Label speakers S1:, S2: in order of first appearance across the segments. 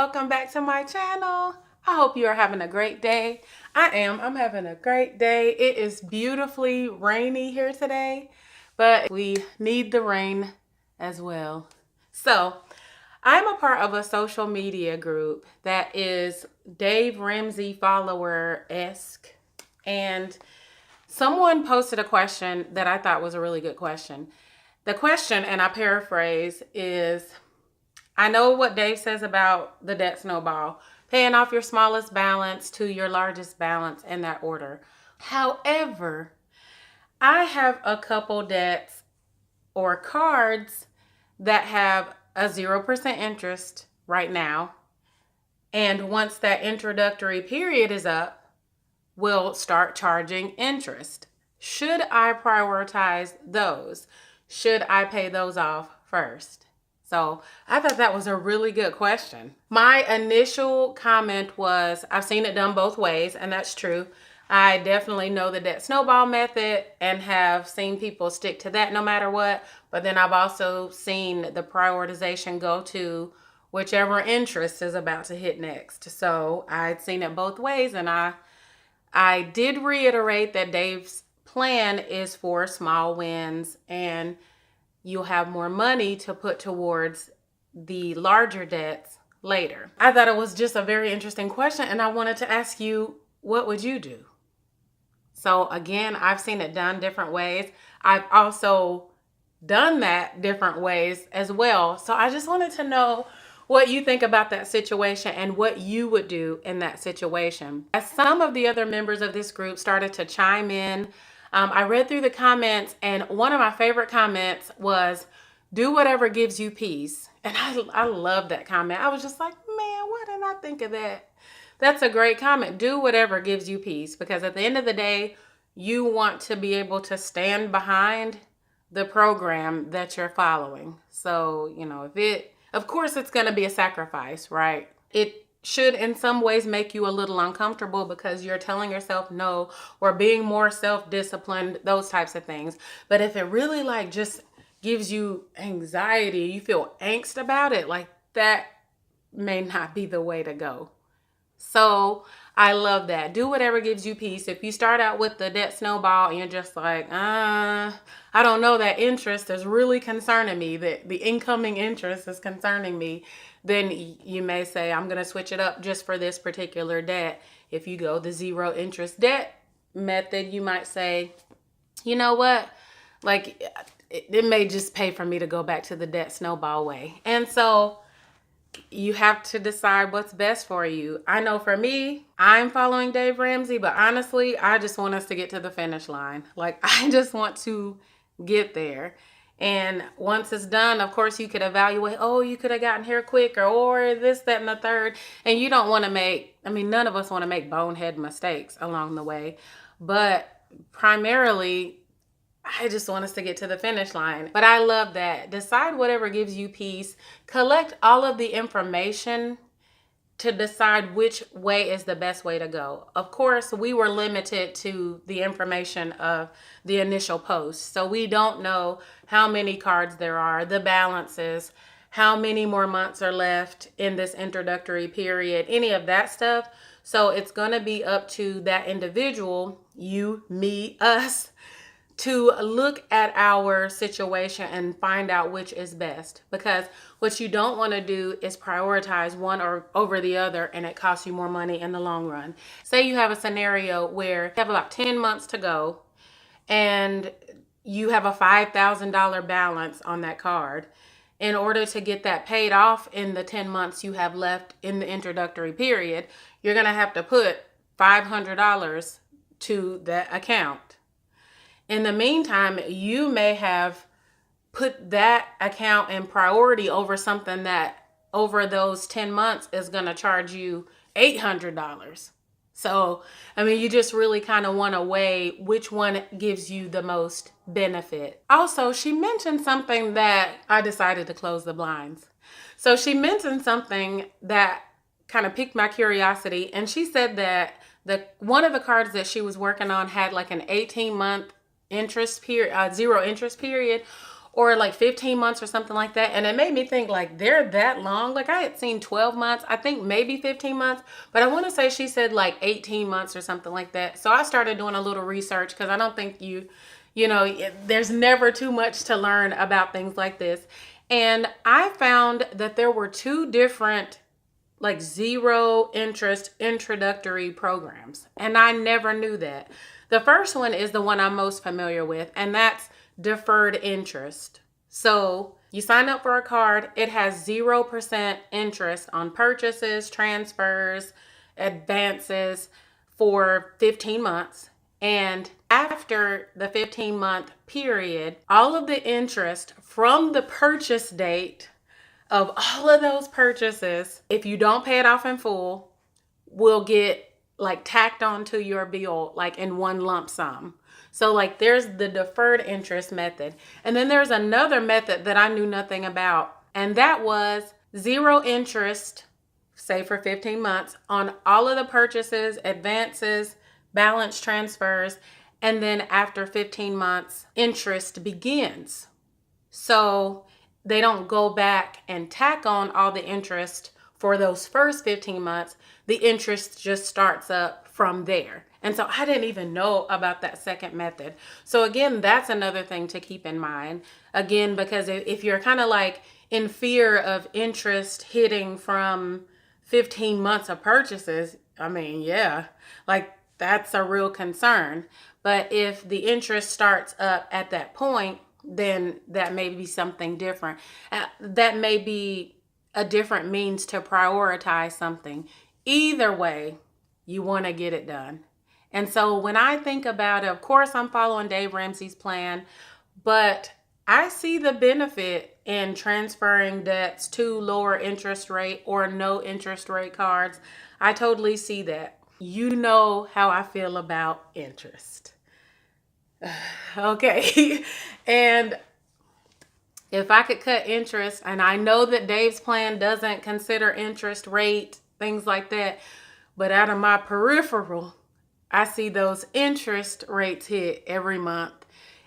S1: welcome back to my channel. I hope you are having a great day. I'm having a great day. It is beautifully rainy here today, but we need the rain as well. So I'm a part of a social media group that is Dave Ramsey follower-esque, and someone posted a question that I thought was a really good question. The question, and I paraphrase, is, I know what Dave says about the debt snowball, paying off your smallest balance to your largest balance in that order. However, I have a couple debts or cards that have a 0% interest right now. And once that introductory period is up, we'll start charging interest. Should I prioritize those? Should I pay those off first? So I thought that was a really good question. My initial comment was, I've seen it done both ways, and that's true. I definitely know the debt snowball method and have seen people stick to that no matter what. But then I've also seen the prioritization go to whichever interest is about to hit next. So I'd seen it both ways, and I did reiterate that Dave's plan is for small wins, and you'll have more money to put towards the larger debts later. I thought it was just a very interesting question, and I wanted to ask you, what would you do? So again, I've seen it done different ways. I've also done that different ways as well. So I just wanted to know what you think about that situation and what you would do in that situation. As some of the other members of this group started to chime in, I read through the comments, and one of my favorite comments was, do whatever gives you peace. And I love that comment. I was just like, man, why didn't I think of that? That's a great comment. Do whatever gives you peace, because at the end of the day, you want to be able to stand behind the program that you're following. So, of course it's going to be a sacrifice, right? It should in some ways make you a little uncomfortable because you're telling yourself no or being more self-disciplined, those types of things. But if it really just gives you anxiety, you feel angst about it, that may not be the way to go. So I love that. Do whatever gives you peace. If you start out with the debt snowball and you're just like, I don't know, that interest is really concerning me, that the incoming interest is concerning me, then you may say, I'm going to switch it up just for this particular debt. If you go the 0 interest debt method, you might say, you know what, it may just pay for me to go back to the debt snowball way. And so you have to decide what's best for you. I know for me, I'm following Dave Ramsey, but honestly, I just want us to get to the finish line. I just want to get there. And once it's done, of course, you could evaluate, you could have gotten here quicker, or this, that, and the third. And you don't want to none of us want to make bonehead mistakes along the way. But primarily, I just want us to get to the finish line. But I love that. Decide whatever gives you peace. Collect all of the information to decide which way is the best way to go. Of course, we were limited to the information of the initial post. So we don't know how many cards there are, the balances, how many more months are left in this introductory period, any of that stuff. So it's going to be up to that individual, you, me, us, to look at our situation and find out which is best. Because what you don't want to do is prioritize one or over the other, and it costs you more money in the long run. Say you have a scenario where you have about 10 months to go and you have a $5,000 balance on that card. In order to get that paid off in the 10 months you have left in the introductory period, you're going to have to put $500 to that account. In the meantime, you may have put that account in priority over something that over those 10 months is going to charge you $800. So, you just really kind of want to weigh which one gives you the most benefit. Also, she mentioned something that I decided to close the blinds. So she mentioned something that kind of piqued my curiosity. And she said that one of the cards that she was working on had an 18-month interest period, 0 interest period, or like 15 months or something like that. And it made me think like they're that long. Like I had seen 12 months, I think maybe 15 months, but I want to say she said like 18 months or something like that. So I started doing a little research because I don't think there's never too much to learn about things like this. And I found that there were two different like zero interest introductory programs. And I never knew that. The first one is the one I'm most familiar with, and that's deferred interest. So you sign up for a card, it has 0% interest on purchases, transfers, advances for 15 months. And after the 15-month period, all of the interest from the purchase date of all of those purchases, if you don't pay it off in full, will get like tacked onto your bill like in one lump sum. So like there's the deferred interest method. And then there's another method that I knew nothing about. And that was zero interest, say for 15 months, on all of the purchases, advances, balance transfers. And then after 15 months, interest begins. So they don't go back and tack on all the interest for those first 15 months. The interest just starts up from there. And so I didn't even know about that second method. So again, that's another thing to keep in mind. Again, because if you're kind of like in fear of interest hitting from 15 months of purchases, I mean, yeah, like that's a real concern. But if the interest starts up at that point, then that may be something different. That may be a different means to prioritize something. Either way, you want to get it done. And so when I think about it, of course, I'm following Dave Ramsey's plan, but I see the benefit in transferring debts to lower interest rate or no interest rate cards. I totally see that. You know how I feel about interest. Okay. And if I could cut interest, and I know that Dave's plan doesn't consider interest rate, things like that, but out of my peripheral, I see those interest rates hit every month.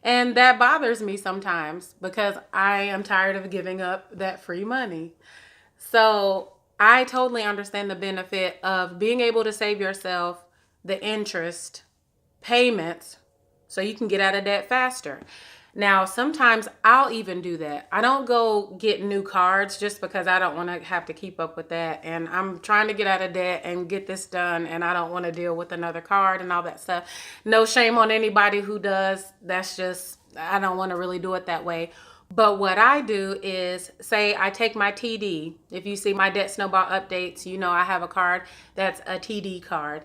S1: And that bothers me sometimes because I am tired of giving up that free money. So I totally understand the benefit of being able to save yourself the interest payments so you can get out of debt faster. Now, sometimes I'll even do that. I don't go get new cards just because I don't want to have to keep up with that. And I'm trying to get out of debt and get this done, and I don't want to deal with another card and all that stuff. No shame on anybody who does. That's just, I don't want to really do it that way. But what I do is, say I take my TD. If you see my debt snowball updates, you know I have a card that's a TD card.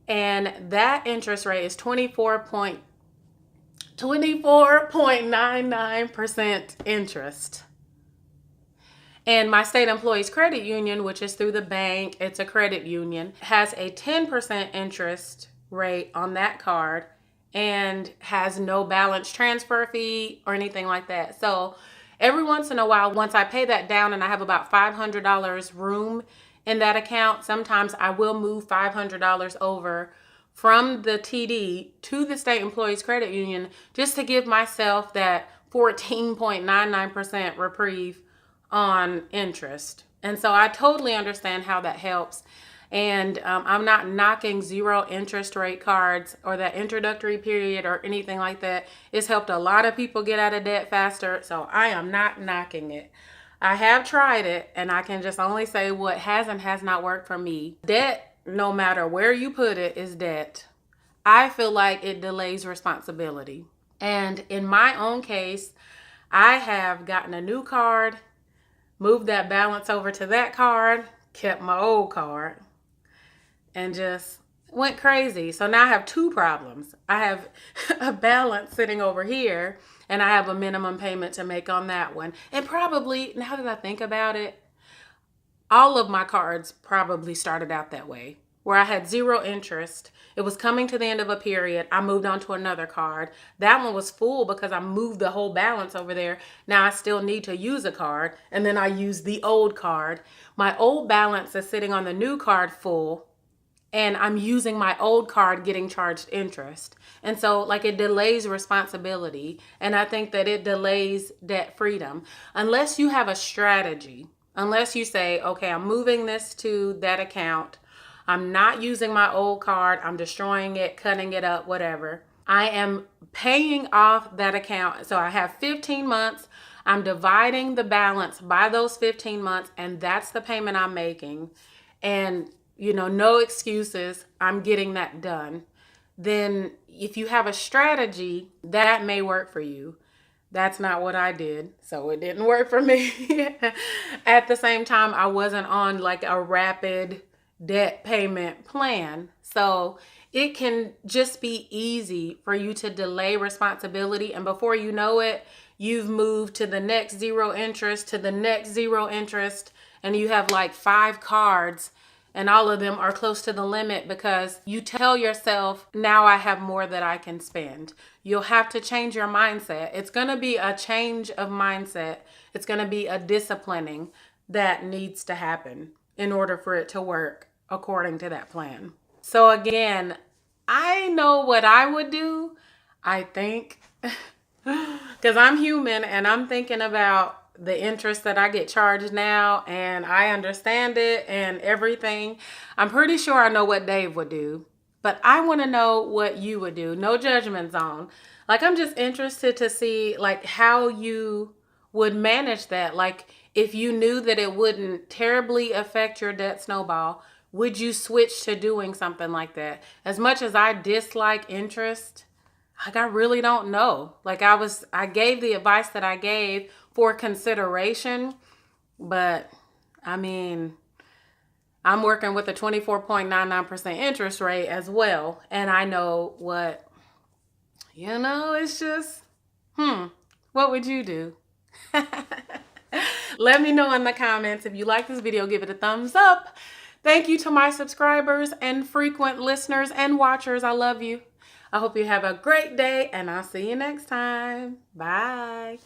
S1: And that interest rate is 24.99% interest. And my state employees credit union, which is through the bank, it's a credit union, has a 10% interest rate on that card and has no balance transfer fee or anything like that. So every once in a while, once I pay that down and I have about $500 room in that account, sometimes I will move $500 over from the TD to the state employees credit union just to give myself that 14.99% reprieve on interest. And so I totally understand how that helps. And I'm not knocking zero interest rate cards or that introductory period or anything like that. It's helped a lot of people get out of debt faster. So I am not knocking it. I have tried it, and I can just only say what has and has not worked for me. Debt, no matter where you put it, is debt. I feel like it delays responsibility. And in my own case, I have gotten a new card, moved that balance over to that card, kept my old card, and just went crazy. So now I have two problems. I have a balance sitting over here, and I have a minimum payment to make on that one. And probably, now that I think about it, all of my cards probably started out that way, where I had zero interest. It was coming to the end of a period. I moved on to another card. That one was full because I moved the whole balance over there. Now I still need to use a card, and then I use the old card. My old balance is sitting on the new card full, and I'm using my old card getting charged interest. And so like it delays responsibility, and I think that it delays debt freedom unless you have a strategy. Unless you say, okay, I'm moving this to that account. I'm not using my old card. I'm destroying it, cutting it up, whatever. I am paying off that account. So I have 15 months. I'm dividing the balance by those 15 months, and that's the payment I'm making. And, no excuses. I'm getting that done. Then if you have a strategy, that may work for you. That's not what I did, so it didn't work for me. At the same time, I wasn't on like a rapid debt payment plan. So it can just be easy for you to delay responsibility. And before you know it, you've moved to the next zero interest, to the next zero interest, and you have like 5 cards and all of them are close to the limit because you tell yourself, now I have more that I can spend. You'll have to change your mindset. It's going to be a change of mindset. It's going to be a disciplining that needs to happen in order for it to work according to that plan. So again, I know what I would do, I think, because I'm human and I'm thinking about the interest that I get charged now, and I understand it and everything. I'm pretty sure I know what Dave would do, but I want to know what you would do. No judgment zone. Like, I'm just interested to see like how you would manage that. Like, if you knew that it wouldn't terribly affect your debt snowball, would you switch to doing something like that? As much as I dislike interest, like, I really don't know. Like, I gave the advice that I gave for consideration, but I mean, I'm working with a 24.99% interest rate as well. And I know what, it's just, what would you do? Let me know in the comments. If you like this video, give it a thumbs up. Thank you to my subscribers and frequent listeners and watchers. I love you. I hope you have a great day, and I'll see you next time. Bye.